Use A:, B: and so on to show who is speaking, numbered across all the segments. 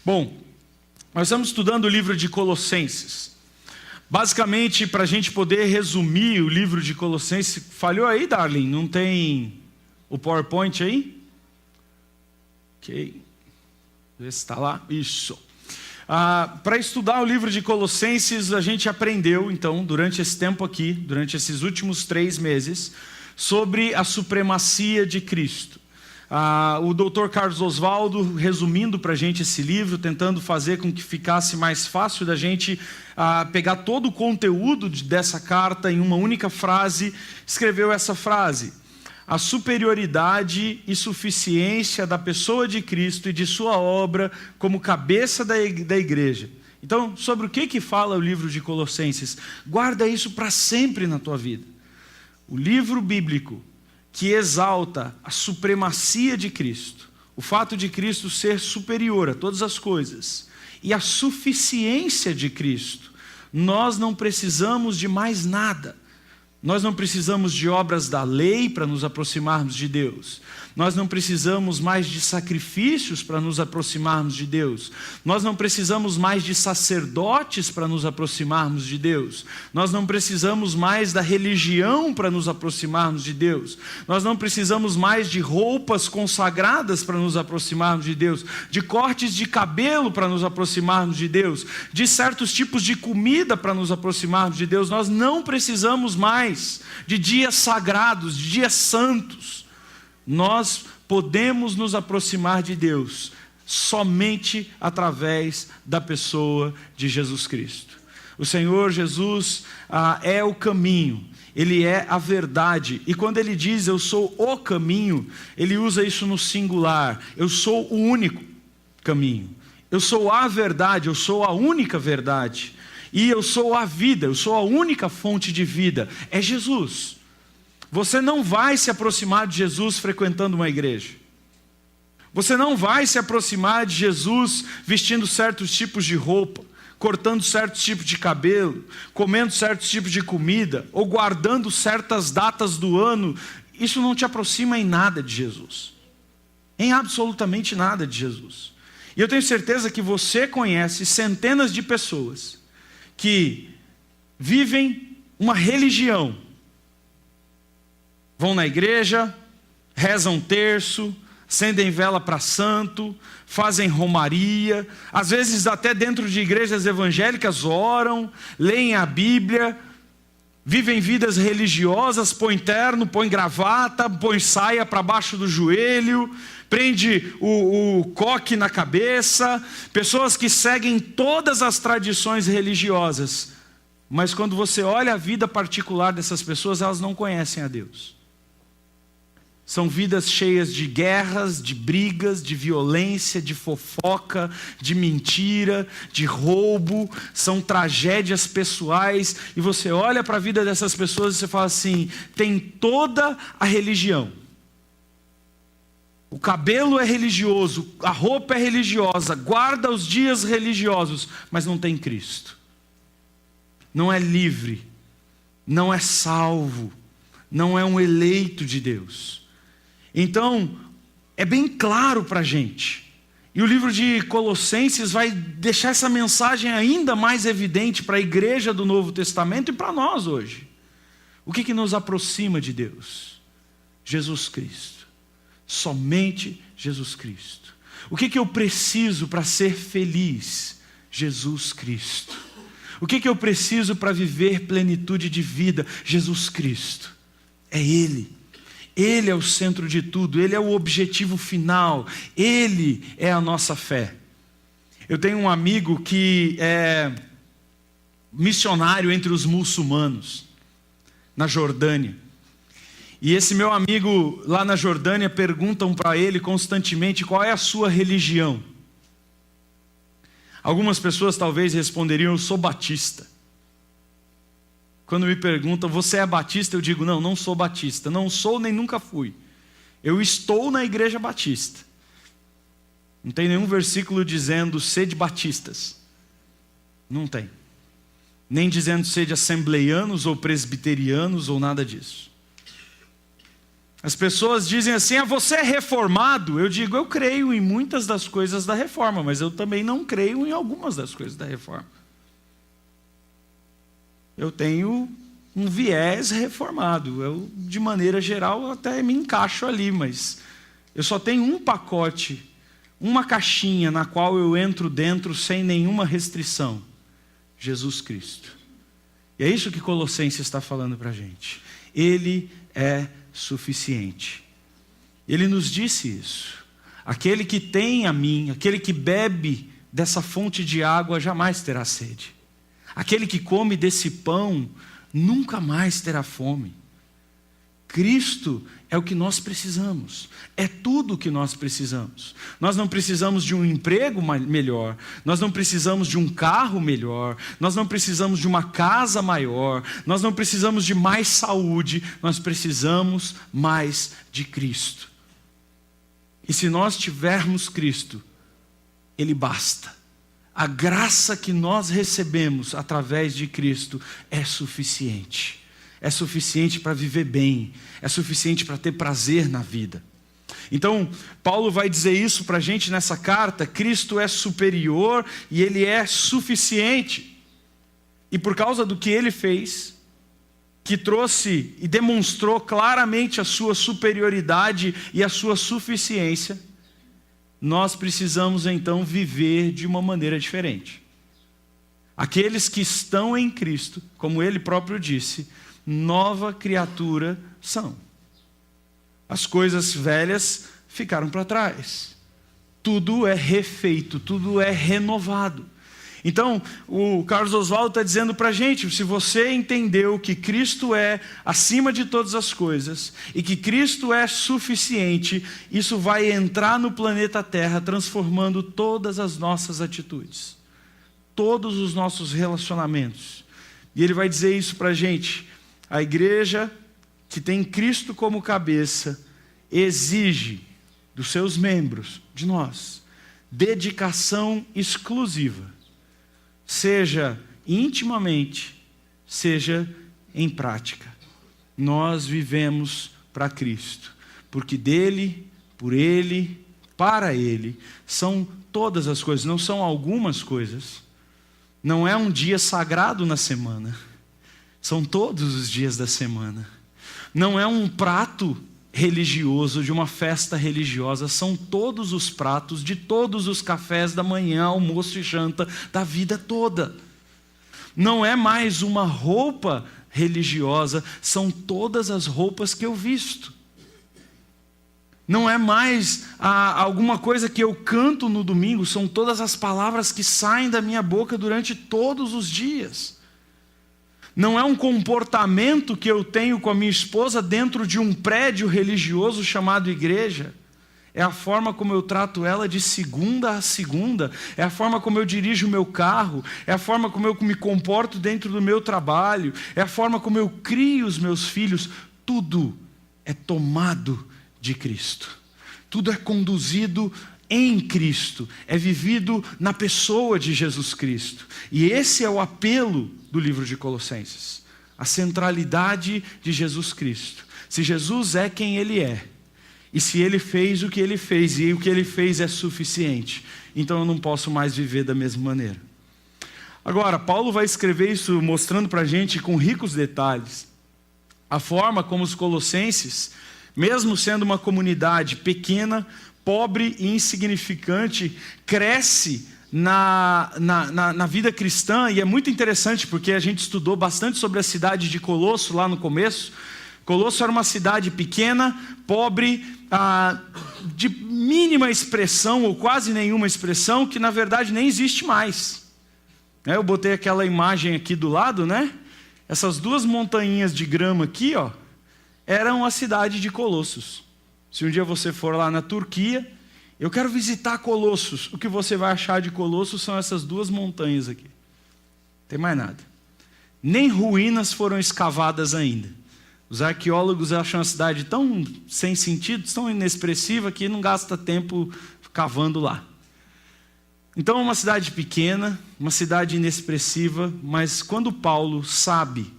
A: Bom, nós estamos estudando o livro de Colossenses. Basicamente, para a gente poder resumir o livro de Colossenses... Falhou aí, Darlene? Não tem o PowerPoint aí? Ok. Vê se está lá. Isso. Para estudar o livro de Colossenses, a gente aprendeu, então, durante esse tempo aqui, durante esses últimos 3 meses, sobre a supremacia de Cristo. O Dr. Carlos Oswaldo, resumindo para a gente esse livro, tentando fazer com que ficasse mais fácil da gente pegar todo o conteúdo dessa carta em uma única frase, escreveu essa frase: a superioridade e suficiência da pessoa de Cristo e de sua obra como cabeça da igreja. Então, sobre o que fala o livro de Colossenses? Guarda isso para sempre na tua vida. O livro bíblico que exalta a supremacia de Cristo, o fato de Cristo ser superior a todas as coisas, e a suficiência de Cristo. Nós não precisamos de mais nada. Nós não precisamos de obras da lei para nos aproximarmos de Deus. Nós não precisamos mais de sacrifícios para nos aproximarmos de Deus. Nós não precisamos mais de sacerdotes para nos aproximarmos de Deus. Nós não precisamos mais da religião para nos aproximarmos de Deus. Nós não precisamos mais de roupas consagradas para nos aproximarmos de Deus, de cortes de cabelo para nos aproximarmos de Deus, de certos tipos de comida para nos aproximarmos de Deus. Nós não precisamos mais de dias sagrados, de dias santos. Nós podemos nos aproximar de Deus somente através da pessoa de Jesus Cristo. O Senhor Jesus é o caminho, Ele é a verdade. E quando Ele diz eu sou o caminho, Ele usa isso no singular. Eu sou o único caminho. Eu sou a verdade, eu sou a única verdade. E eu sou a vida, eu sou a única fonte de vida. É Jesus. Você não vai se aproximar de Jesus frequentando uma igreja. Você não vai se aproximar de Jesus vestindo certos tipos de roupa, cortando certos tipos de cabelo, comendo certos tipos de comida, ou guardando certas datas do ano. Isso não te aproxima em nada de Jesus. Em absolutamente nada de Jesus. E eu tenho certeza que você conhece centenas de pessoas que vivem uma religião. Vão na igreja, rezam terço, acendem vela para santo, fazem romaria, às vezes até dentro de igrejas evangélicas oram, leem a Bíblia, vivem vidas religiosas, põe terno, põe gravata, põe saia para baixo do joelho, prende o coque na cabeça, pessoas que seguem todas as tradições religiosas, mas quando você olha a vida particular dessas pessoas, elas não conhecem a Deus. São vidas cheias de guerras, de brigas, de violência, de fofoca, de mentira, de roubo. São tragédias pessoais. E você olha para a vida dessas pessoas e você fala assim: tem toda a religião. O cabelo é religioso, a roupa é religiosa, guarda os dias religiosos, mas não tem Cristo. Não é livre, não é salvo, não é um eleito de Deus. Então, é bem claro para a gente. E o livro de Colossenses vai deixar essa mensagem ainda mais evidente para a igreja do Novo Testamento e para nós hoje. O que nos aproxima de Deus? Jesus Cristo. Somente Jesus Cristo. O que eu preciso para ser feliz? Jesus Cristo. O que eu preciso para viver plenitude de vida? Jesus Cristo. É Ele. Ele é o centro de tudo, Ele é o objetivo final, Ele é a nossa fé. Eu tenho um amigo que é missionário entre os muçulmanos, na Jordânia. E esse meu amigo lá na Jordânia perguntam para ele constantemente qual é a sua religião. Algumas pessoas talvez responderiam: eu sou batista. Quando me perguntam, você é batista? Eu digo, não sou batista. Não sou nem nunca fui. Eu estou na igreja batista. Não tem nenhum versículo dizendo sede batistas. Não tem. Nem dizendo sede assembleianos ou presbiterianos ou nada disso. As pessoas dizem assim: você é reformado? Eu digo: eu creio em muitas das coisas da reforma, mas eu também não creio em algumas das coisas da reforma. Eu tenho um viés reformado. Eu, de maneira geral, até me encaixo ali, mas eu só tenho um pacote, uma caixinha na qual eu entro dentro sem nenhuma restrição: Jesus Cristo. E é isso que Colossenses está falando para a gente. Ele é suficiente. Ele nos disse isso. Aquele que tem a mim, aquele que bebe dessa fonte de água jamais terá sede. Aquele que come desse pão nunca mais terá fome. Cristo é o que nós precisamos, é tudo o que nós precisamos. Nós não precisamos de um emprego melhor, nós não precisamos de um carro melhor, nós não precisamos de uma casa maior, nós não precisamos de mais saúde, nós precisamos mais de Cristo. E se nós tivermos Cristo, Ele basta. A graça que nós recebemos através de Cristo é suficiente. É suficiente para viver bem, é suficiente para ter prazer na vida. Então, Paulo vai dizer isso para a gente nessa carta: Cristo é superior e Ele é suficiente. E por causa do que Ele fez, que trouxe e demonstrou claramente a sua superioridade e a sua suficiência, nós precisamos então viver de uma maneira diferente. Aqueles que estão em Cristo, como Ele próprio disse, nova criatura são. As coisas velhas ficaram para trás. Tudo é refeito, tudo é renovado. Então, o Carlos Oswaldo está dizendo para a gente: se você entendeu que Cristo é acima de todas as coisas e que Cristo é suficiente, isso vai entrar no planeta Terra, transformando todas as nossas atitudes, todos os nossos relacionamentos. E ele vai dizer isso para a gente: a igreja que tem Cristo como cabeça exige dos seus membros, de nós, dedicação exclusiva, seja intimamente, seja em prática. Nós vivemos para Cristo, porque dele, por ele, para ele, são todas as coisas, não são algumas coisas. Não é um dia sagrado na semana, são todos os dias da semana. Não é um prato religioso de uma festa religiosa, são todos os pratos de todos os cafés da manhã, almoço e janta da vida toda. Não é mais uma roupa religiosa, são todas as roupas que eu visto. Não é mais alguma coisa que eu canto no domingo, são todas as palavras que saem da minha boca durante todos os dias. Não é um comportamento que eu tenho com a minha esposa dentro de um prédio religioso chamado igreja. É a forma como eu trato ela de segunda a segunda. É a forma como eu dirijo o meu carro. É a forma como eu me comporto dentro do meu trabalho. É a forma como eu crio os meus filhos. Tudo é tomado de Cristo. Tudo é conduzido em Cristo. É vivido na pessoa de Jesus Cristo. E esse é o apelo do livro de Colossenses. A centralidade de Jesus Cristo. Se Jesus é quem Ele é, e se Ele fez o que Ele fez, e o que Ele fez é suficiente, então eu não posso mais viver da mesma maneira. Agora, Paulo vai escrever isso mostrando para a gente com ricos detalhes a forma como os colossenses, mesmo sendo uma comunidade pequena, pobre e insignificante, cresce na vida cristã. E é muito interessante porque a gente estudou bastante sobre a cidade de Colosso lá no começo. Colosso era uma cidade pequena, pobre, de mínima expressão ou quase nenhuma expressão, que na verdade nem existe mais. Eu botei aquela imagem aqui do lado, né? Essas duas montanhas de grama aqui, ó, eram a cidade de Colossos. Se um dia você for lá na Turquia, eu quero visitar Colossos, o que você vai achar de Colossos são essas duas montanhas aqui. Não tem mais nada. Nem ruínas foram escavadas ainda. Os arqueólogos acham a cidade tão sem sentido, tão inexpressiva, que não gasta tempo cavando lá. Então é uma cidade pequena, uma cidade inexpressiva, mas quando Paulo sabe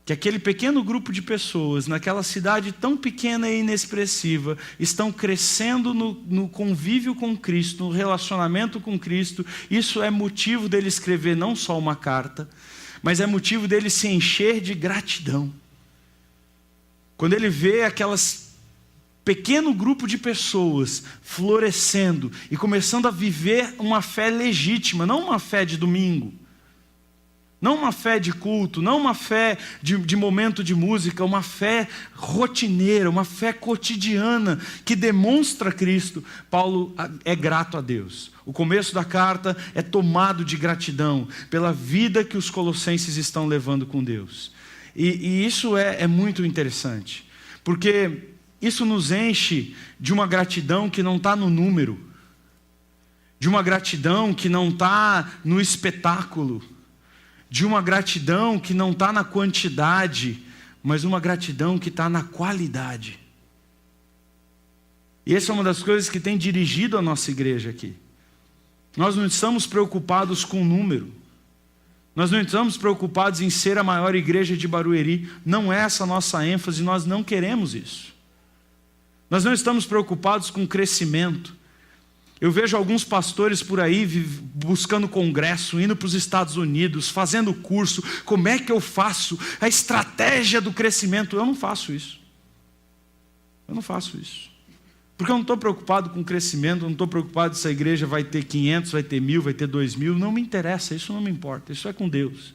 A: que aquele pequeno grupo de pessoas, naquela cidade tão pequena e inexpressiva, estão crescendo no convívio com Cristo, no relacionamento com Cristo. Isso é motivo dele escrever não só uma carta, mas é motivo dele se encher de gratidão. Quando ele vê aquelas pequeno grupo de pessoas florescendo e começando a viver uma fé legítima, não uma fé de domingo, não uma fé de culto, não uma fé de momento de música, uma fé rotineira, uma fé cotidiana que demonstra Cristo. Paulo é grato a Deus. O começo da carta é tomado de gratidão pela vida que os colossenses estão levando com Deus. E isso é muito interessante, porque isso nos enche de uma gratidão que não está no número, de uma gratidão que não está no espetáculo, de uma gratidão que não está na quantidade, mas uma gratidão que está na qualidade. E essa é uma das coisas que tem dirigido a nossa igreja aqui. Nós não estamos preocupados com o número. Nós não estamos preocupados em ser a maior igreja de Barueri. Não é essa a nossa ênfase, nós não queremos isso. Nós não estamos preocupados com crescimento. Eu vejo alguns pastores por aí buscando congresso, indo para os Estados Unidos, fazendo curso. Como é que eu faço a estratégia do crescimento? Eu não faço isso. Eu não faço isso. Porque eu não estou preocupado com o crescimento, eu não estou preocupado se a igreja vai ter 500, vai ter 1.000, vai ter 2.000. Não me interessa, isso não me importa. Isso é com Deus.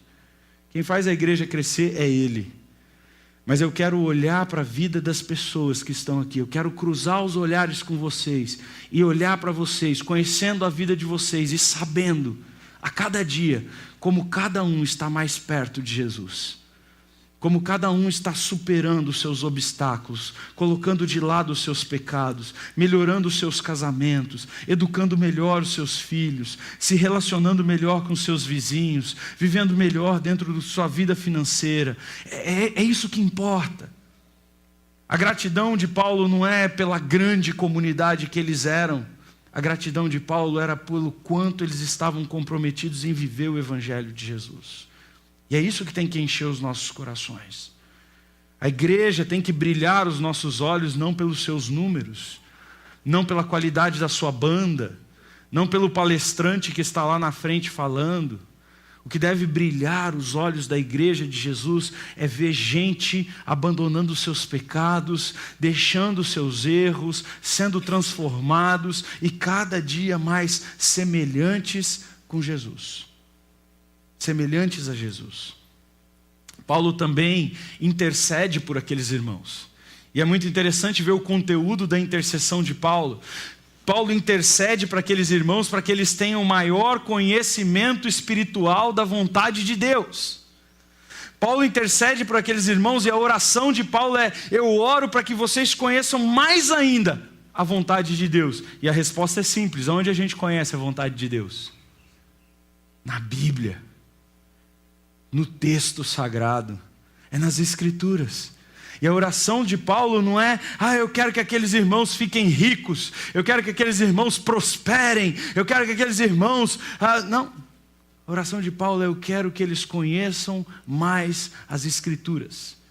A: Quem faz a igreja crescer é Ele. Mas eu quero olhar para a vida das pessoas que estão aqui. Eu quero cruzar os olhares com vocês e olhar para vocês, conhecendo a vida de vocês e sabendo a cada dia como cada um está mais perto de Jesus. Como cada um está superando os seus obstáculos, colocando de lado os seus pecados, melhorando os seus casamentos, educando melhor os seus filhos, se relacionando melhor com os seus vizinhos, vivendo melhor dentro da sua vida financeira. É isso que importa. A gratidão de Paulo não é pela grande comunidade que eles eram. A gratidão de Paulo era pelo quanto eles estavam comprometidos em viver o Evangelho de Jesus. E é isso que tem que encher os nossos corações. A igreja tem que brilhar os nossos olhos não pelos seus números, não pela qualidade da sua banda, não pelo palestrante que está lá na frente falando. O que deve brilhar os olhos da igreja de Jesus é ver gente abandonando os seus pecados, deixando os seus erros, sendo transformados e cada dia mais semelhantes com Jesus. Semelhantes a Jesus. Paulo também intercede por aqueles irmãos. E é muito interessante ver o conteúdo da intercessão de Paulo. Paulo intercede para aqueles irmãos para que eles tenham maior conhecimento espiritual da vontade de Deus. Paulo intercede por aqueles irmãos e a oração de Paulo é: eu oro para que vocês conheçam mais ainda a vontade de Deus. E a resposta é simples: onde a gente conhece a vontade de Deus? Na Bíblia. No texto sagrado, é nas Escrituras. E a oração de Paulo não é: eu quero que aqueles irmãos fiquem ricos, eu quero que aqueles irmãos prosperem, eu quero que aqueles irmãos... Não, a oração de Paulo é: eu quero que eles conheçam mais as Escrituras.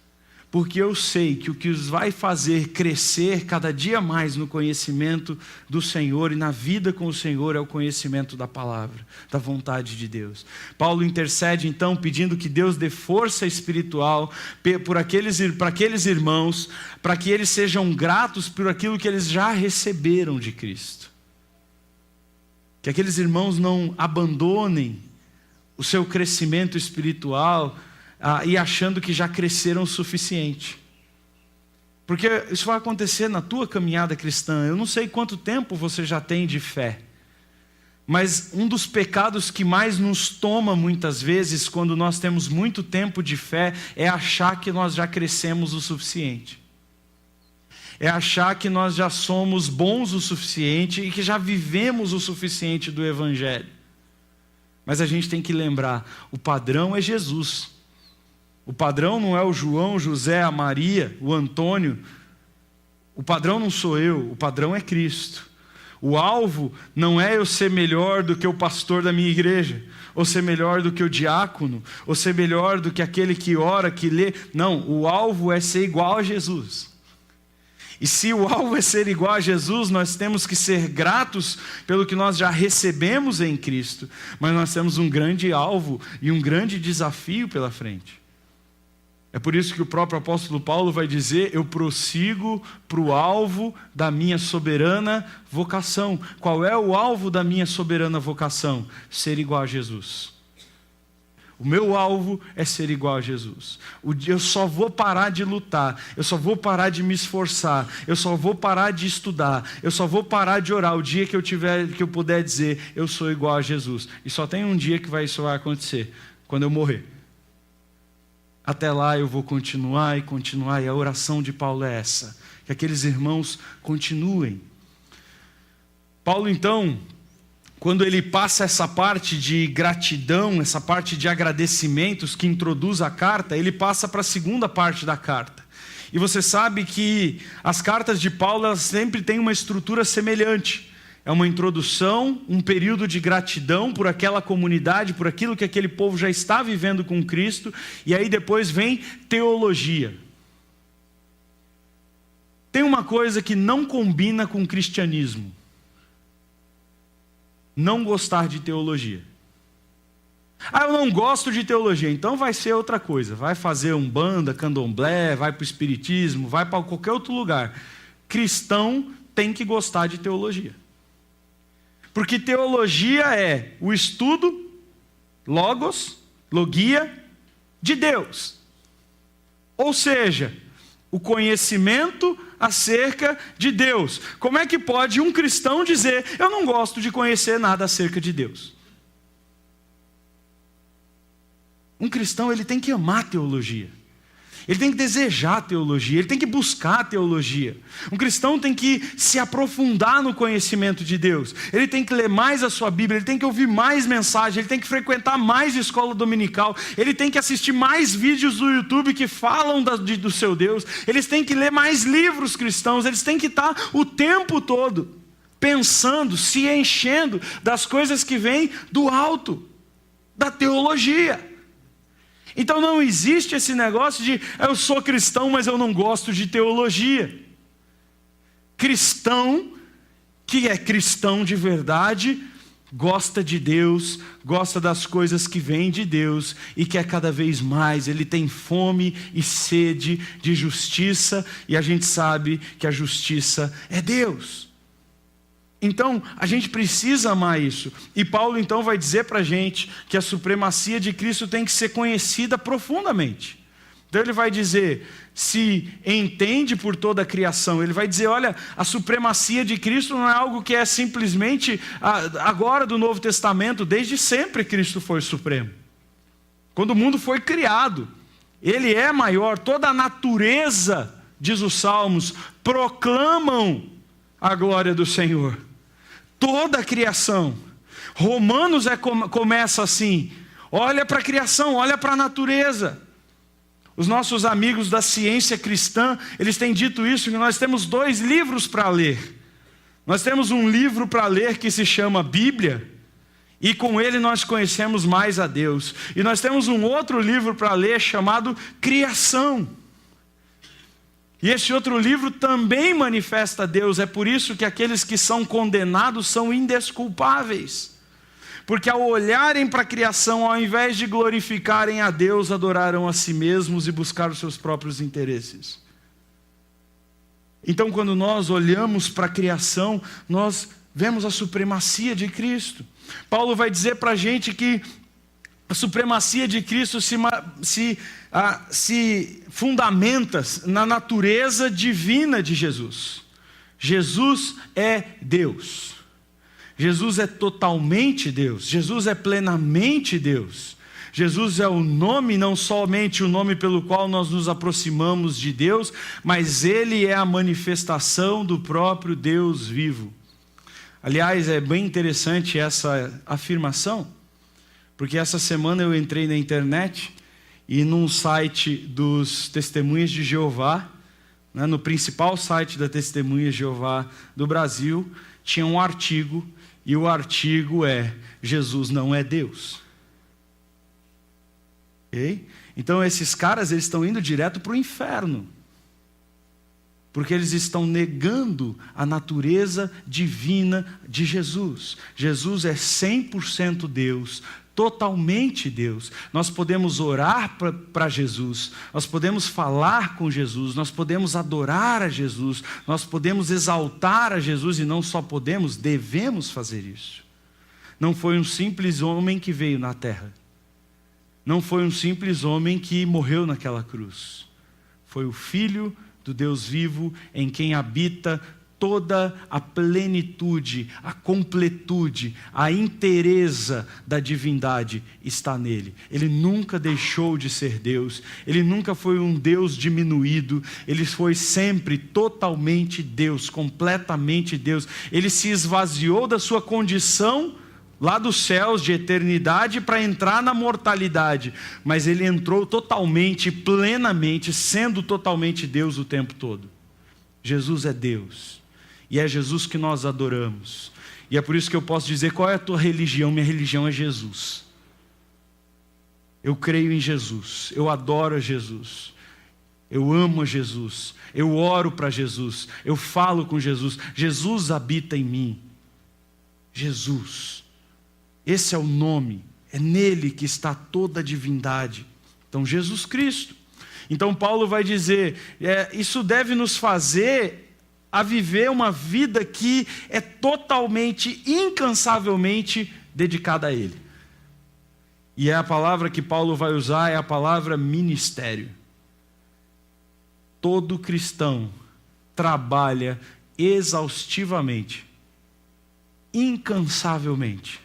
A: Porque eu sei que o que os vai fazer crescer cada dia mais no conhecimento do Senhor e na vida com o Senhor é o conhecimento da palavra, da vontade de Deus. Paulo intercede então pedindo que Deus dê força espiritual para aqueles irmãos, para que eles sejam gratos por aquilo que eles já receberam de Cristo. Que aqueles irmãos não abandonem o seu crescimento espiritual e achando que já cresceram o suficiente. Porque isso vai acontecer na tua caminhada cristã. Eu não sei quanto tempo você já tem de fé, mas um dos pecados que mais nos toma muitas vezes quando nós temos muito tempo de fé é achar que nós já crescemos o suficiente. É achar que nós já somos bons o suficiente e que já vivemos o suficiente do Evangelho. Mas a gente tem que lembrar, o padrão é Jesus. O padrão não é o João, o José, a Maria, o Antônio. O padrão não sou eu, o padrão é Cristo. O alvo não é eu ser melhor do que o pastor da minha igreja, ou ser melhor do que o diácono, ou ser melhor do que aquele que ora, que lê. Não, o alvo é ser igual a Jesus. E se o alvo é ser igual a Jesus, nós temos que ser gratos pelo que nós já recebemos em Cristo. Mas nós temos um grande alvo e um grande desafio pela frente. É por isso que o próprio apóstolo Paulo vai dizer: eu prossigo para o alvo da minha soberana vocação. Qual é o alvo da minha soberana vocação? Ser igual a Jesus. O meu alvo é ser igual a Jesus. Eu só vou parar de lutar, eu só vou parar de me esforçar, eu só vou parar de estudar, eu só vou parar de orar o dia que eu puder dizer: eu sou igual a Jesus. E só tem um dia que isso vai acontecer: quando eu morrer. Até lá eu vou continuar e continuar, e a oração de Paulo é essa, que aqueles irmãos continuem. Paulo, então, quando ele passa essa parte de gratidão, essa parte de agradecimentos que introduz a carta, ele passa para a segunda parte da carta. E você sabe que as cartas de Paulo, elas sempre têm uma estrutura semelhante. É uma introdução, um período de gratidão por aquela comunidade, por aquilo que aquele povo já está vivendo com Cristo, e aí depois vem teologia. Tem uma coisa que não combina com o cristianismo: não gostar de teologia. Eu não gosto de teologia, então vai ser outra coisa. Vai fazer umbanda, candomblé, vai para o espiritismo, vai para qualquer outro lugar. Cristão tem que gostar de teologia. Porque teologia é o estudo, logos, logia, de Deus. Ou seja, o conhecimento acerca de Deus. Como é que pode um cristão dizer: eu não gosto de conhecer nada acerca de Deus? Um cristão, ele tem que amar teologia. Ele tem que desejar a teologia, ele tem que buscar a teologia. Um cristão tem que se aprofundar no conhecimento de Deus. Ele tem que ler mais a sua Bíblia, ele tem que ouvir mais mensagens, ele tem que frequentar mais escola dominical, ele tem que assistir mais vídeos do YouTube que falam do seu Deus, eles têm que ler mais livros cristãos, eles têm que estar o tempo todo pensando, se enchendo das coisas que vêm do alto, da teologia. Então não existe esse negócio de: eu sou cristão, mas eu não gosto de teologia. Cristão, que é cristão de verdade, gosta de Deus, gosta das coisas que vêm de Deus e quer cada vez mais. Ele tem fome e sede de justiça, e a gente sabe que a justiça é Deus. Então, a gente precisa amar isso. E Paulo, então, vai dizer para a gente que a supremacia de Cristo tem que ser conhecida profundamente. Então, ele vai dizer: se entende por toda a criação. Ele vai dizer: olha, a supremacia de Cristo não é algo que é simplesmente agora do Novo Testamento. Desde sempre Cristo foi supremo. Quando o mundo foi criado, Ele é maior. Toda a natureza, diz os Salmos, proclamam a glória do Senhor. Toda a criação. Romanos começa assim: olha para a criação, olha para a natureza. Os nossos amigos da ciência cristã, eles têm dito isso, que nós temos 2 livros para ler. Nós temos um livro para ler que se chama Bíblia, e com ele nós conhecemos mais a Deus. E nós temos um outro livro para ler chamado Criação. E esse outro livro também manifesta Deus. É por isso que aqueles que são condenados são indesculpáveis. Porque ao olharem para a criação, ao invés de glorificarem a Deus, adoraram a si mesmos e buscaram os seus próprios interesses. Então, quando nós olhamos para a criação, nós vemos a supremacia de Cristo. Paulo vai dizer para a gente que a supremacia de Cristo se fundamenta na natureza divina de Jesus. Jesus é Deus. Jesus é totalmente Deus. Jesus é plenamente Deus. Jesus é o nome, não somente o nome pelo qual nós nos aproximamos de Deus, mas Ele é a manifestação do próprio Deus vivo. Aliás, é bem interessante essa afirmação, porque essa semana eu entrei na internet e num site dos Testemunhas de Jeová, no principal site da Testemunhas de Jeová do Brasil, tinha um artigo, e o artigo é: Jesus não é Deus. Okay? Então esses caras, eles estão indo direto para o inferno, porque eles estão negando a natureza divina de Jesus. Jesus é 100% Deus, totalmente Deus. Nós podemos orar para Jesus, nós podemos falar com Jesus, nós podemos adorar a Jesus, nós podemos exaltar a Jesus, e não só podemos, devemos fazer isso. Não foi um simples homem que veio na terra, não foi um simples homem que morreu naquela cruz, foi o Filho do Deus vivo, em quem habita toda a plenitude, a completude, a inteireza da divindade está nele. Ele nunca deixou de ser Deus, ele nunca foi um Deus diminuído, ele foi sempre totalmente Deus, completamente Deus. Ele se esvaziou da sua condição lá dos céus de eternidade para entrar na mortalidade, mas ele entrou totalmente, plenamente, sendo totalmente Deus o tempo todo. Jesus é Deus, e é Jesus que nós adoramos, e é por isso que eu posso dizer: qual é a tua religião? Minha religião é Jesus. Eu creio em Jesus, eu adoro a Jesus, eu amo a Jesus, eu oro para Jesus, eu falo com Jesus, Jesus habita em mim. Jesus, esse é o nome, é nele que está toda a divindade. Então, Jesus Cristo. Então Paulo vai dizer, isso deve nos fazer a viver uma vida que é totalmente, incansavelmente dedicada a Ele. E a palavra que Paulo vai usar é a palavra ministério. Todo cristão trabalha exaustivamente, incansavelmente,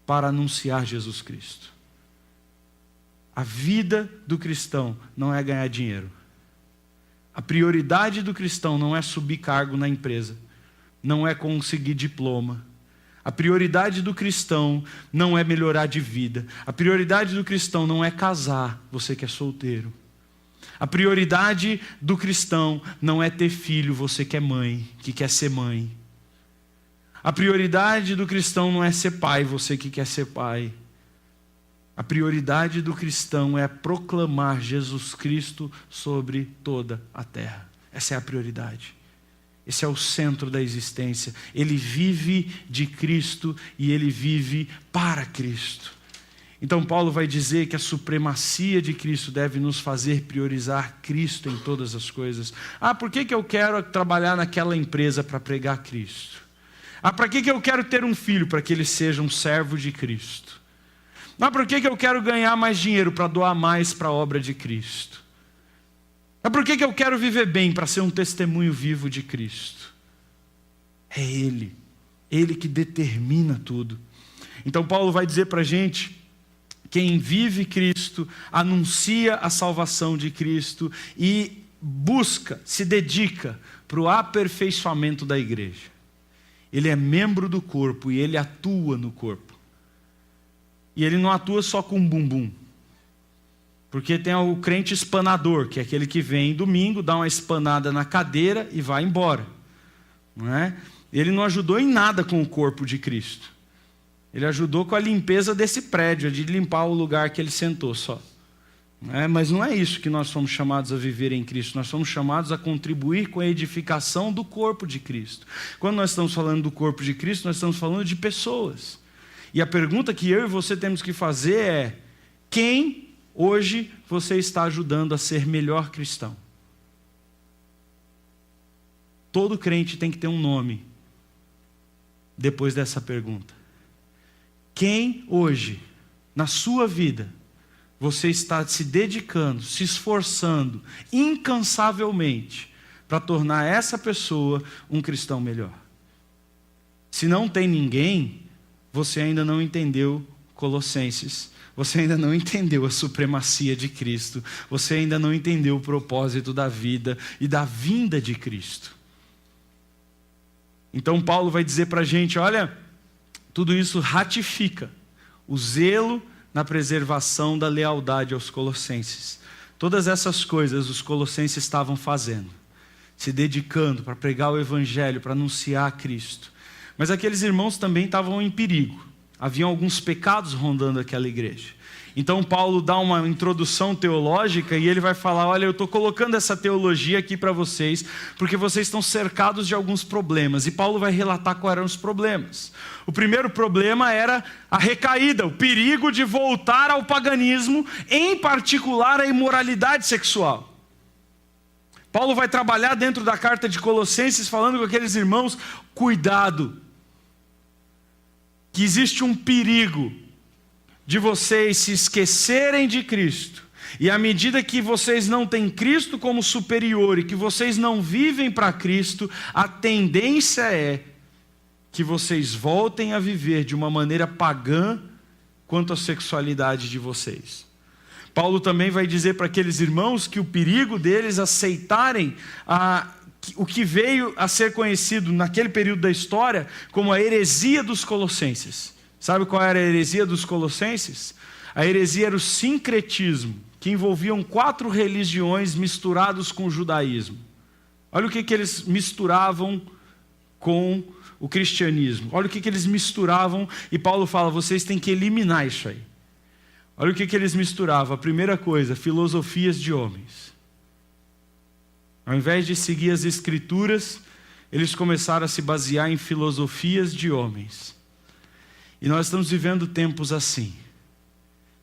A: para anunciar Jesus Cristo. A vida do cristão não é ganhar dinheiro. A prioridade do cristão não é subir cargo na empresa, não é conseguir diploma. A prioridade do cristão não é melhorar de vida. A prioridade do cristão não é casar, você que é solteiro. A prioridade do cristão não é ter filho, você que é mãe, que quer ser mãe. A prioridade do cristão não é ser pai, você que quer ser pai. A prioridade do cristão é proclamar Jesus Cristo sobre toda a terra. Essa é a prioridade. Esse é o centro da existência. Ele vive de Cristo e ele vive para Cristo. Então Paulo vai dizer que a supremacia de Cristo deve nos fazer priorizar Cristo em todas as coisas. Por que eu quero trabalhar naquela empresa para pregar Cristo? Para que eu quero ter um filho? Para que ele seja um servo de Cristo. Por que eu quero ganhar mais dinheiro? Para doar mais para a obra de Cristo. Por que eu quero viver bem? Para ser um testemunho vivo de Cristo. É Ele que determina tudo. Então Paulo vai dizer para a gente: quem vive Cristo, anuncia a salvação de Cristo e busca, se dedica para o aperfeiçoamento da igreja. Ele é membro do corpo e ele atua no corpo. E ele não atua só com bumbum. Porque tem o crente espanador, que é aquele que vem domingo, dá uma espanada na cadeira e vai embora. Não é? Ele não ajudou em nada com o corpo de Cristo. Ele ajudou com a limpeza desse prédio, de limpar o lugar que ele sentou só. Mas não é isso que nós somos chamados a viver em Cristo. Nós somos chamados a contribuir com a edificação do corpo de Cristo. Quando nós estamos falando do corpo de Cristo, nós estamos falando de pessoas. E a pergunta que eu e você temos que fazer é: quem hoje você está ajudando a ser melhor cristão? Todo crente tem que ter um nome depois dessa pergunta. Quem hoje, na sua vida, você está se dedicando, se esforçando incansavelmente para tornar essa pessoa um cristão melhor? Se não tem ninguém, você ainda não entendeu Colossenses, você ainda não entendeu a supremacia de Cristo, você ainda não entendeu o propósito da vida e da vinda de Cristo. Então Paulo vai dizer para a gente: olha, tudo isso ratifica o zelo na preservação da lealdade aos colossenses. Todas essas coisas os colossenses estavam fazendo. se dedicando para pregar o evangelho, para anunciar Cristo. Mas aqueles irmãos também estavam em perigo. Haviam alguns pecados rondando aquela igreja. Então Paulo dá uma introdução teológica e ele vai falar: olha, eu estou colocando essa teologia aqui para vocês, porque vocês estão cercados de alguns problemas. E Paulo vai relatar quais eram os problemas. O primeiro problema era a recaída, o perigo de voltar ao paganismo, em particular a imoralidade sexual. Paulo vai trabalhar dentro da carta de Colossenses, falando com aqueles irmãos: cuidado, que existe um perigo de vocês se esquecerem de Cristo, e à medida que vocês não têm Cristo como superior, e que vocês não vivem para Cristo, a tendência é que vocês voltem a viver de uma maneira pagã quanto à sexualidade de vocês. Paulo também vai dizer para aqueles irmãos que o perigo deles aceitarem o que veio a ser conhecido naquele período da história como a heresia dos colossenses. Sabe qual era a heresia dos colossenses? A heresia era o sincretismo, que envolviam 4 religiões misturados com o judaísmo. Olha o que eles misturavam com o cristianismo. Olha o que eles misturavam, e Paulo fala: vocês têm que eliminar isso aí. Olha o que eles misturavam. A primeira coisa, filosofias de homens. Ao invés de seguir as escrituras, eles começaram a se basear em filosofias de homens. E nós estamos vivendo tempos assim.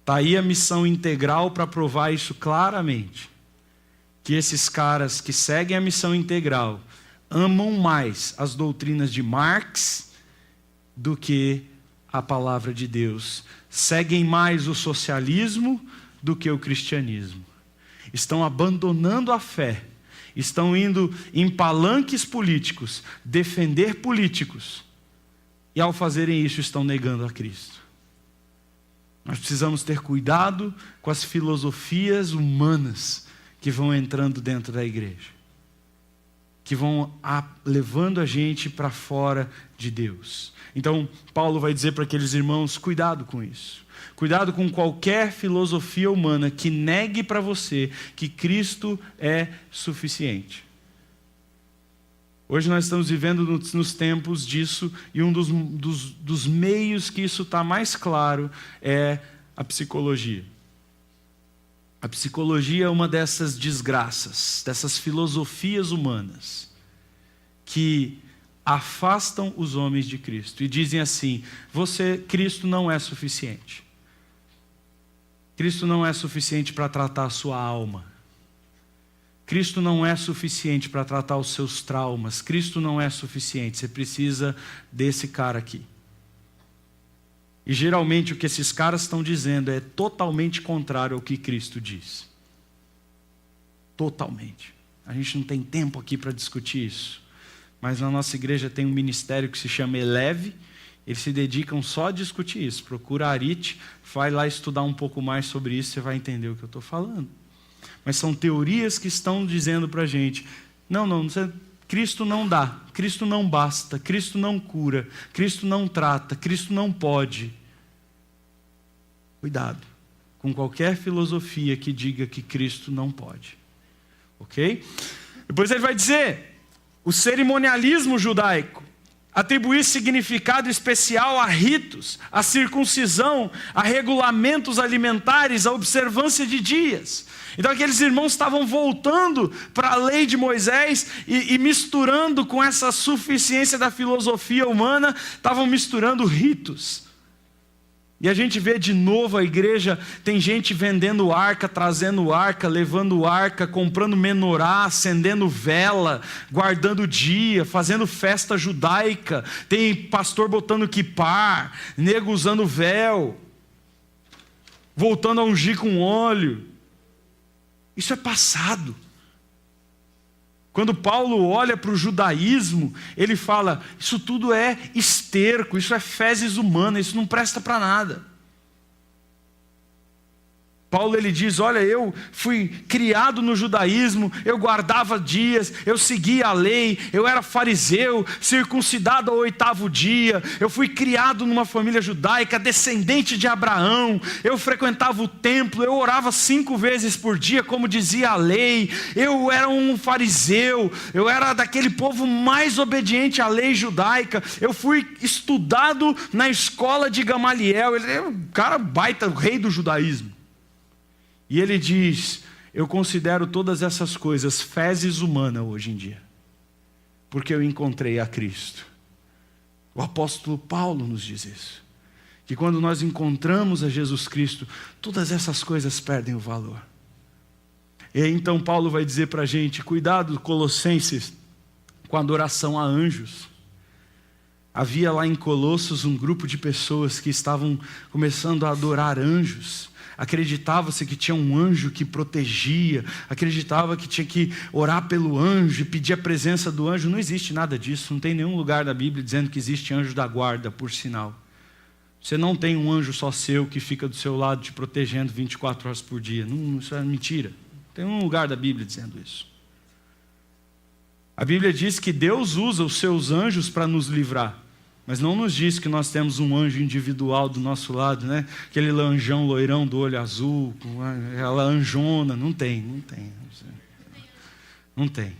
A: Está aí a missão integral para provar isso claramente. Que esses caras que seguem a missão integral amam mais as doutrinas de Marx do que a palavra de Deus. Seguem mais o socialismo do que o cristianismo. Estão abandonando a fé. Estão indo em palanques políticos, defender políticos. E ao fazerem isso, estão negando a Cristo. Nós precisamos ter cuidado com as filosofias humanas que vão entrando dentro da igreja, que vão levando a gente para fora de Deus. Então, Paulo vai dizer para aqueles irmãos: cuidado com isso. Cuidado com qualquer filosofia humana que negue para você que Cristo é suficiente. Hoje nós estamos vivendo nos tempos disso, e um dos meios que isso está mais claro é a psicologia. A psicologia é uma dessas desgraças, dessas filosofias humanas, que afastam os homens de Cristo e dizem assim: Cristo não é suficiente. Cristo não é suficiente para tratar a sua alma. Cristo não é suficiente para tratar os seus traumas. Cristo não é suficiente. Você precisa desse cara aqui. E geralmente o que esses caras estão dizendo é totalmente contrário ao que Cristo diz. Totalmente. A gente não tem tempo aqui para discutir isso. Mas na nossa igreja tem um ministério que se chama Eleve. Eles se dedicam só a discutir isso. Procura a Arit, vai lá estudar um pouco mais sobre isso, você vai entender o que eu estou falando. Mas são teorias que estão dizendo para a gente: não, Cristo não dá, Cristo não basta, Cristo não cura, Cristo não trata, Cristo não pode. Cuidado com qualquer filosofia que diga que Cristo não pode. Ok? Depois ele vai dizer: o cerimonialismo judaico atribuir significado especial a ritos, a circuncisão, a regulamentos alimentares, a observância de dias. Então aqueles irmãos estavam voltando para a lei de Moisés e misturando com essa suficiência da filosofia humana, estavam misturando ritos. E a gente vê de novo a igreja, tem gente vendendo arca, trazendo arca, levando arca, comprando menorá, acendendo vela, guardando dia, fazendo festa judaica. Tem pastor botando quipá, nego usando véu, voltando a ungir com óleo. Isso é passado. Quando Paulo olha para o judaísmo, ele fala: isso tudo é esterco, isso é fezes humana, isso não presta para nada. Paulo ele diz, olha, eu fui criado no judaísmo, eu guardava dias, eu seguia a lei, eu era fariseu, circuncidado ao 8º dia, eu fui criado numa família judaica, descendente de Abraão, eu frequentava o templo, eu orava 5 vezes por dia, como dizia a lei, eu era um fariseu, eu era daquele povo mais obediente à lei judaica, eu fui estudado na escola de Gamaliel, ele é um cara baita, o rei do judaísmo. E ele diz, eu considero todas essas coisas fezes humanas hoje em dia, porque eu encontrei a Cristo. O apóstolo Paulo nos diz isso, que quando nós encontramos a Jesus Cristo, todas essas coisas perdem o valor. E aí, então Paulo vai dizer para a gente, cuidado, Colossenses, com a adoração a anjos. Havia lá em Colossos um grupo de pessoas que estavam começando a adorar anjos. Acreditava-se que tinha um anjo que protegia, acreditava que tinha que orar pelo anjo e pedir a presença do anjo. Não existe nada disso, não tem nenhum lugar da Bíblia dizendo que existe anjo da guarda, por sinal. Você não tem um anjo só seu que fica do seu lado te protegendo 24 horas por dia. Não, isso é mentira. Não tem um lugar da Bíblia dizendo isso. A Bíblia diz que Deus usa os seus anjos para nos livrar. Mas não nos diz que nós temos um anjo individual do nosso lado, né? Aquele anjão loirão do olho azul, aquela anjona. Não tem. Não tem.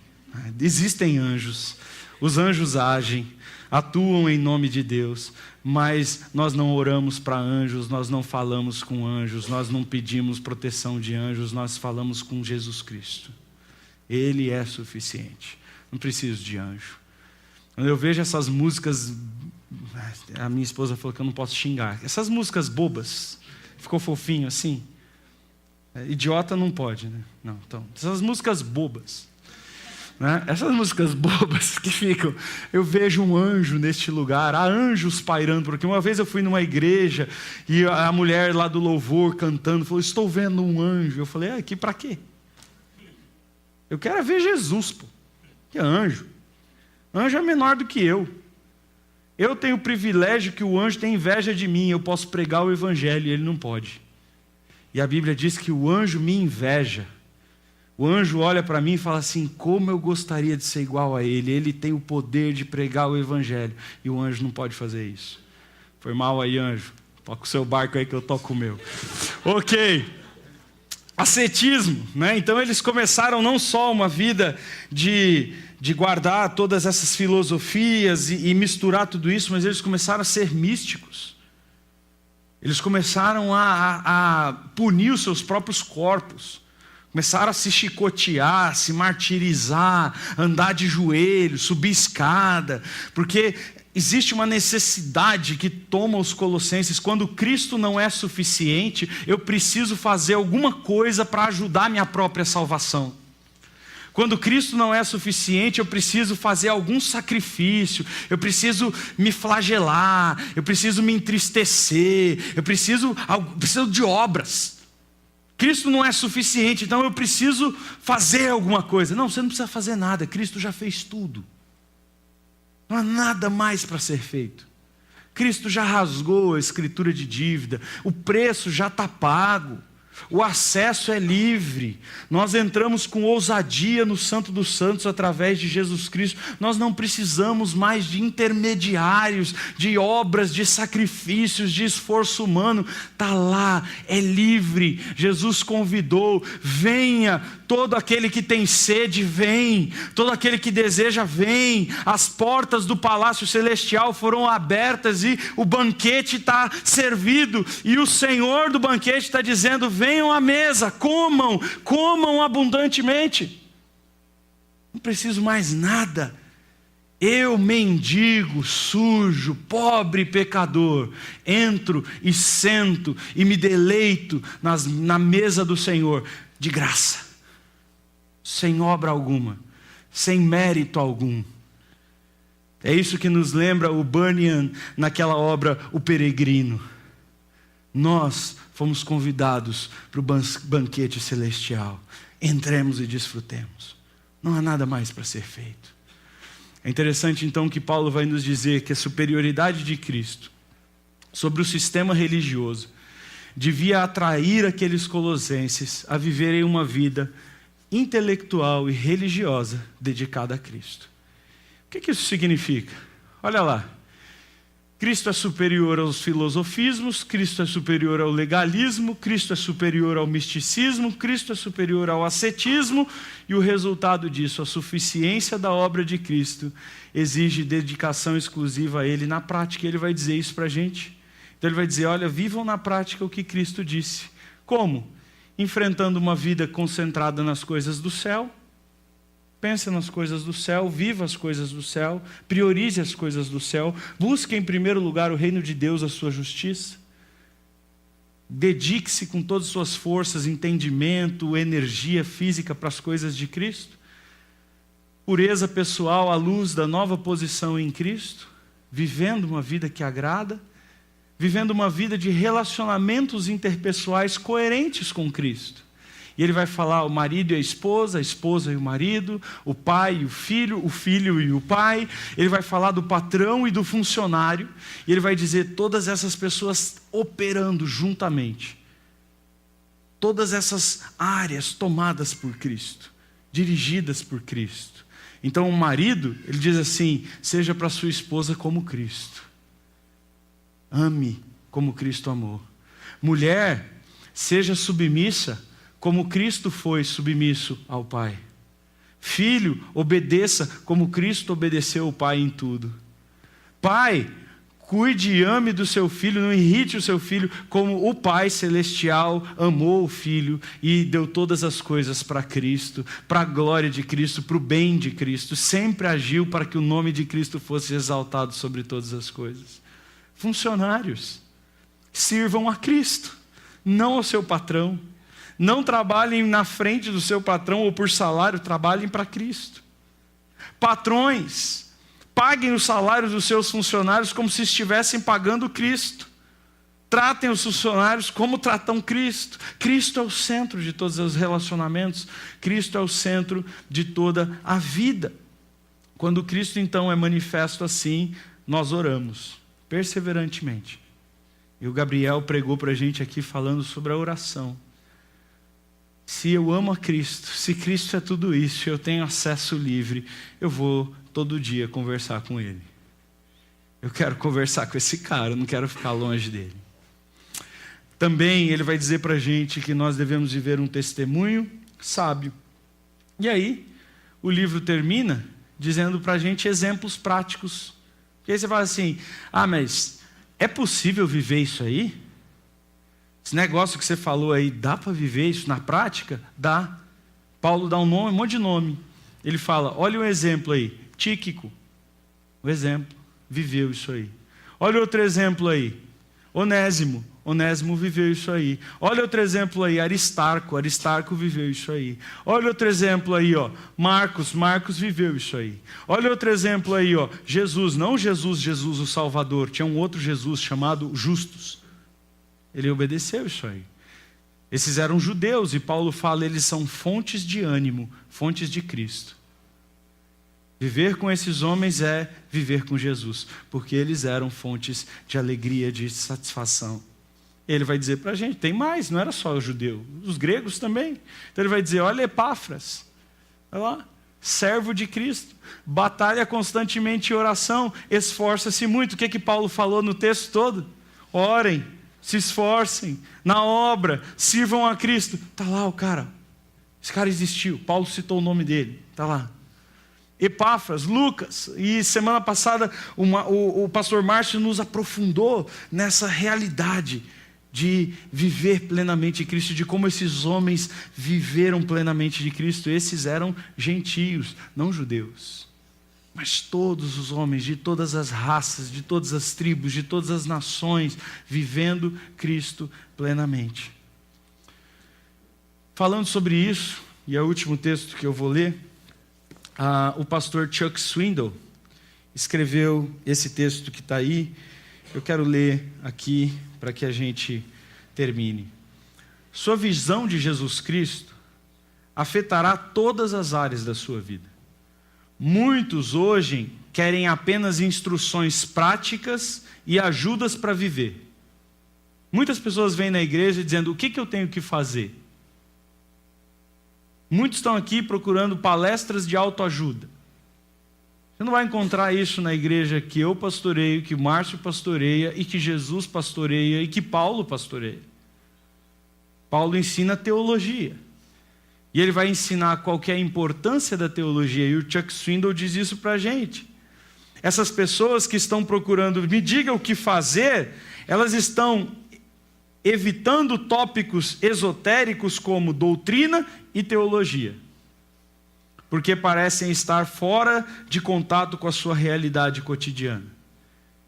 A: Existem anjos. Os anjos agem, atuam em nome de Deus, mas nós não oramos para anjos, nós não falamos com anjos, nós não pedimos proteção de anjos, nós falamos com Jesus Cristo. Ele é suficiente. Não preciso de anjo. Quando eu vejo essas músicas, a minha esposa falou que eu não posso xingar. Essas músicas bobas, ficou fofinho assim. Idiota não pode, né? Não, então, essas músicas bobas. Né? Essas músicas bobas que ficam, eu vejo um anjo neste lugar, há anjos pairando, porque uma vez eu fui numa igreja e a mulher lá do louvor cantando, falou, estou vendo um anjo. Eu falei, aqui para quê? Eu quero ver Jesus, pô. Que anjo? Anjo é menor do que eu. Eu tenho o privilégio que o anjo tem inveja de mim, eu posso pregar o evangelho e ele não pode. E a Bíblia diz que o anjo me inveja. O anjo olha para mim e fala assim, como eu gostaria de ser igual a ele, ele tem o poder de pregar o evangelho, e o anjo não pode fazer isso. Foi mal aí, anjo, toca o seu barco aí que eu toco o meu. Ok, ascetismo, né? Então eles começaram não só uma vida de guardar todas essas filosofias e misturar tudo isso, mas eles começaram a ser místicos. Eles começaram a punir os seus próprios corpos. Começaram a se chicotear, se martirizar, andar de joelhos, subir escada, porque existe uma necessidade que toma os colossenses. Quando Cristo não é suficiente, eu preciso fazer alguma coisa para ajudar a minha própria salvação. Quando Cristo não é suficiente, eu preciso fazer algum sacrifício, eu preciso me flagelar, eu preciso me entristecer, eu preciso de obras. Cristo não é suficiente, então eu preciso fazer alguma coisa. Não, você não precisa fazer nada, Cristo já fez tudo. Não há nada mais para ser feito. Cristo já rasgou a escritura de dívida, o preço já está pago, o acesso é livre. Nós entramos com ousadia no Santo dos Santos através de Jesus Cristo. Nós não precisamos mais de intermediários, de obras, de sacrifícios, de esforço humano. Está lá, é livre. Jesus convidou, venha, todo aquele que tem sede, vem, todo aquele que deseja, vem. As portas do palácio celestial foram abertas e o banquete está servido, e o Senhor do banquete está dizendo, venham à mesa, comam abundantemente. Não preciso mais nada. Eu, mendigo, sujo, pobre pecador, entro e sento e me deleito na mesa do Senhor, de graça, sem obra alguma, sem mérito algum. É isso que nos lembra o Bunyan naquela obra O Peregrino. Nós fomos convidados para o banquete celestial. Entremos e desfrutemos. Não há nada mais para ser feito. É interessante então que Paulo vai nos dizer que a superioridade de Cristo sobre o sistema religioso devia atrair aqueles colossenses a viverem uma vida intelectual e religiosa dedicada a Cristo. O que isso significa? Olha lá. Cristo é superior aos filosofismos, Cristo é superior ao legalismo, Cristo é superior ao misticismo, Cristo é superior ao ascetismo, e o resultado disso, a suficiência da obra de Cristo, exige dedicação exclusiva a Ele. Na prática, Ele vai dizer isso para a gente. Então Ele vai dizer, olha, vivam na prática o que Cristo disse. Como? Enfrentando uma vida concentrada nas coisas do céu. Pense nas coisas do céu, viva as coisas do céu, priorize as coisas do céu, busque em primeiro lugar o reino de Deus, a sua justiça. Dedique-se com todas as suas forças, entendimento, energia física para as coisas de Cristo. Pureza pessoal à luz da nova posição em Cristo, vivendo uma vida que agrada, vivendo uma vida de relacionamentos interpessoais coerentes com Cristo. E ele vai falar o marido e a esposa e o marido, o pai e o filho e o pai. Ele vai falar do patrão e do funcionário. E ele vai dizer todas essas pessoas operando juntamente. Todas essas áreas tomadas por Cristo, dirigidas por Cristo. Então o marido, ele diz assim, seja para sua esposa como Cristo. Ame como Cristo amou. Mulher, seja submissa como Cristo foi submisso ao Pai. Filho, obedeça como Cristo obedeceu o Pai em tudo. Pai, cuide e ame do seu filho, não irrite o seu filho, como o Pai Celestial amou o Filho e deu todas as coisas para Cristo, para a glória de Cristo, para o bem de Cristo. Sempre agiu para que o nome de Cristo fosse exaltado sobre todas as coisas. Funcionários, sirvam a Cristo, não ao seu patrão. Não trabalhem na frente do seu patrão ou por salário, trabalhem para Cristo. Patrões, paguem os salários dos seus funcionários como se estivessem pagando Cristo. Tratem os funcionários como tratam Cristo. Cristo é o centro de todos os relacionamentos. Cristo é o centro de toda a vida. Quando Cristo então é manifesto assim, nós oramos perseverantemente. E o Gabriel pregou para a gente aqui falando sobre a oração. Se eu amo a Cristo, se Cristo é tudo isso, eu tenho acesso livre, eu vou todo dia conversar com Ele. Eu quero conversar com esse cara, eu não quero ficar longe dele. Também ele vai dizer para a gente que nós devemos viver um testemunho sábio. E aí, o livro termina dizendo para a gente exemplos práticos. E aí você fala assim, mas é possível viver isso aí? Esse negócio que você falou aí, dá para viver isso na prática? Dá. Paulo dá um monte de nome. Ele fala, olha um exemplo aí, Tíquico. O exemplo, viveu isso aí. Olha outro exemplo aí, Onésimo. Onésimo viveu isso aí. Olha outro exemplo aí, Aristarco. Aristarco viveu isso aí. Olha outro exemplo aí, Marcos. Marcos viveu isso aí. Olha outro exemplo aí, Jesus. Não Jesus o Salvador. Tinha um outro Jesus chamado Justus. Ele obedeceu isso aí. Esses eram judeus e Paulo fala, eles são fontes de ânimo, fontes de Cristo. Viver com esses homens é viver com Jesus, porque eles eram fontes de alegria, de satisfação. Ele vai dizer para a gente, tem mais, não era só o judeu, os gregos também. Então ele vai dizer, olha Epáfras, olha lá, servo de Cristo, batalha constantemente em oração, esforça-se muito. O que Paulo falou no texto todo? Orem. Se esforcem na obra, sirvam a Cristo. Está lá o cara. Esse cara existiu. Paulo citou o nome dele. Está lá. Epáfras, Lucas. E semana passada o pastor Márcio nos aprofundou nessa realidade de viver plenamente de Cristo, de como esses homens viveram plenamente de Cristo. Esses eram gentios, não judeus. Mas todos os homens, de todas as raças, de todas as tribos, de todas as nações, vivendo Cristo plenamente. Falando sobre isso, e é o último texto que eu vou ler, o pastor Chuck Swindoll escreveu esse texto que está aí. Eu quero ler aqui para que a gente termine. Sua visão de Jesus Cristo afetará todas as áreas da sua vida. Muitos hoje querem apenas instruções práticas e ajudas para viver. Muitas pessoas vêm na igreja dizendo: o que eu tenho que fazer? Muitos estão aqui procurando palestras de autoajuda. Você não vai encontrar isso na igreja que eu pastoreio, que o Márcio pastoreia, e que Jesus pastoreia, e que Paulo pastoreia. Paulo ensina teologia. E ele vai ensinar qual que é a importância da teologia. E o Chuck Swindoll diz isso para a gente. Essas pessoas que estão procurando, me diga o que fazer, elas estão evitando tópicos esotéricos como doutrina e teologia, porque parecem estar fora de contato com a sua realidade cotidiana.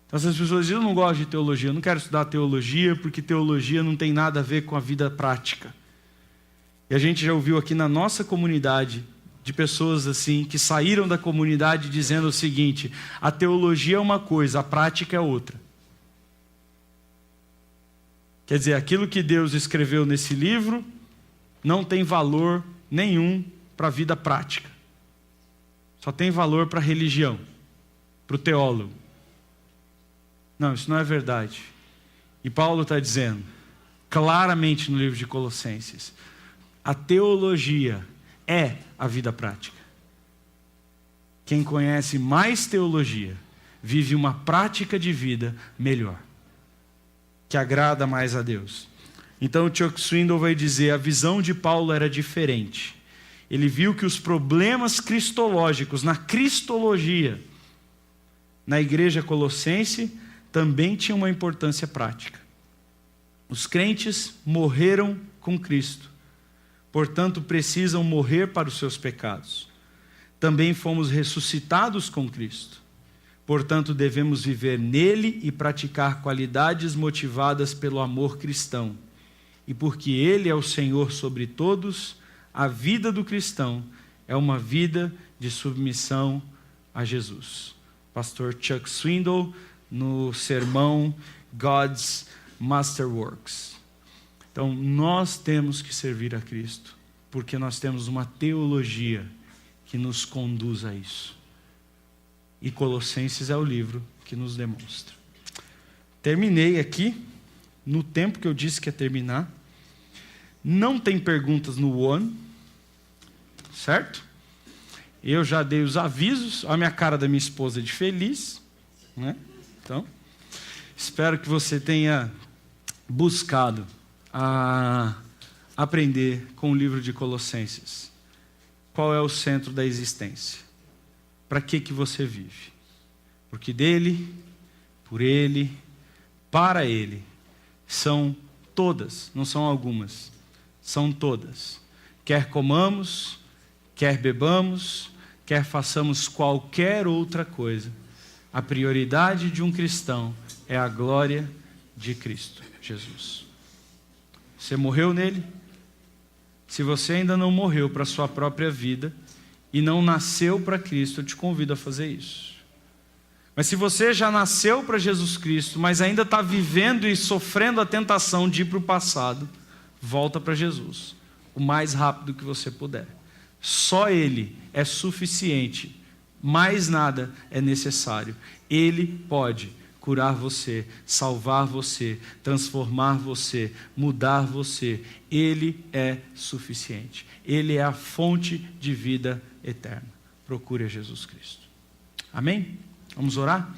A: Então essas pessoas dizem: eu não gosto de teologia, eu não quero estudar teologia, porque teologia não tem nada a ver com a vida prática. E a gente já ouviu aqui na nossa comunidade de pessoas assim, que saíram da comunidade dizendo o seguinte: a teologia é uma coisa, a prática é outra. Quer dizer, aquilo que Deus escreveu nesse livro não tem valor nenhum para a vida prática. Só tem valor para a religião, para o teólogo. Não, isso não é verdade. E Paulo está dizendo, claramente no livro de Colossenses, a teologia é a vida prática. Quem conhece mais teologia, vive uma prática de vida melhor, que agrada mais a Deus. Então o Chuck Swindoll vai dizer: a visão de Paulo era diferente. Ele viu que os problemas cristológicos, na cristologia, na igreja colossense, também tinham uma importância prática. Os crentes morreram com Cristo, portanto precisam morrer para os seus pecados. Também fomos ressuscitados com Cristo. Portanto, devemos viver nele e praticar qualidades motivadas pelo amor cristão. E porque ele é o Senhor sobre todos, a vida do cristão é uma vida de submissão a Jesus. Pastor Chuck Swindoll, no sermão God's Masterworks. Então, nós temos que servir a Cristo, porque nós temos uma teologia que nos conduz a isso. E Colossenses é o livro que nos demonstra. Terminei aqui, no tempo que eu disse que ia terminar. Não tem perguntas no One, certo? Eu já dei os avisos, olha a minha cara da minha esposa de feliz, né? Então, espero que você tenha buscado aprender com o livro de Colossenses. Qual é o centro da existência? Para que você vive? Porque dele, por ele, para ele, são todas, não são algumas, são todas. Quer comamos, quer bebamos, quer façamos qualquer outra coisa, a prioridade de um cristão é a glória de Cristo Jesus. Você morreu nele? Se você ainda não morreu para a sua própria vida e não nasceu para Cristo, eu te convido a fazer isso. Mas se você já nasceu para Jesus Cristo, mas ainda está vivendo e sofrendo a tentação de ir para o passado, volta para Jesus, o mais rápido que você puder. Só Ele é suficiente, mais nada é necessário. Ele pode curar você, salvar você, transformar você, mudar você. Ele é suficiente. Ele é a fonte de vida eterna. Procure a Jesus Cristo. Amém? Vamos orar?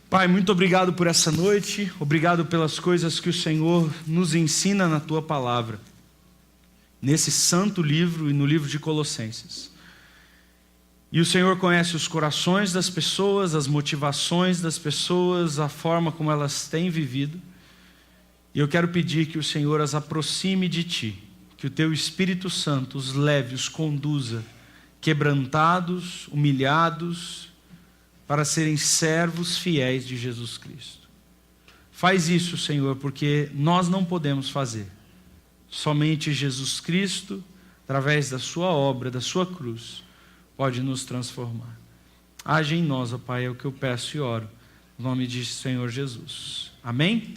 A: Pai, muito obrigado por essa noite. Obrigado pelas coisas que o Senhor nos ensina na Tua palavra, nesse santo livro e no livro de Colossenses. E o Senhor conhece os corações das pessoas, as motivações das pessoas, a forma como elas têm vivido. E eu quero pedir que o Senhor as aproxime de Ti, que o Teu Espírito Santo os leve, os conduza, quebrantados, humilhados, para serem servos fiéis de Jesus Cristo. Faz isso, Senhor, porque nós não podemos fazer. Somente Jesus Cristo, através da sua obra, da sua cruz, pode nos transformar. Age em nós, ó Pai, é o que eu peço e oro, no nome de Senhor Jesus. Amém?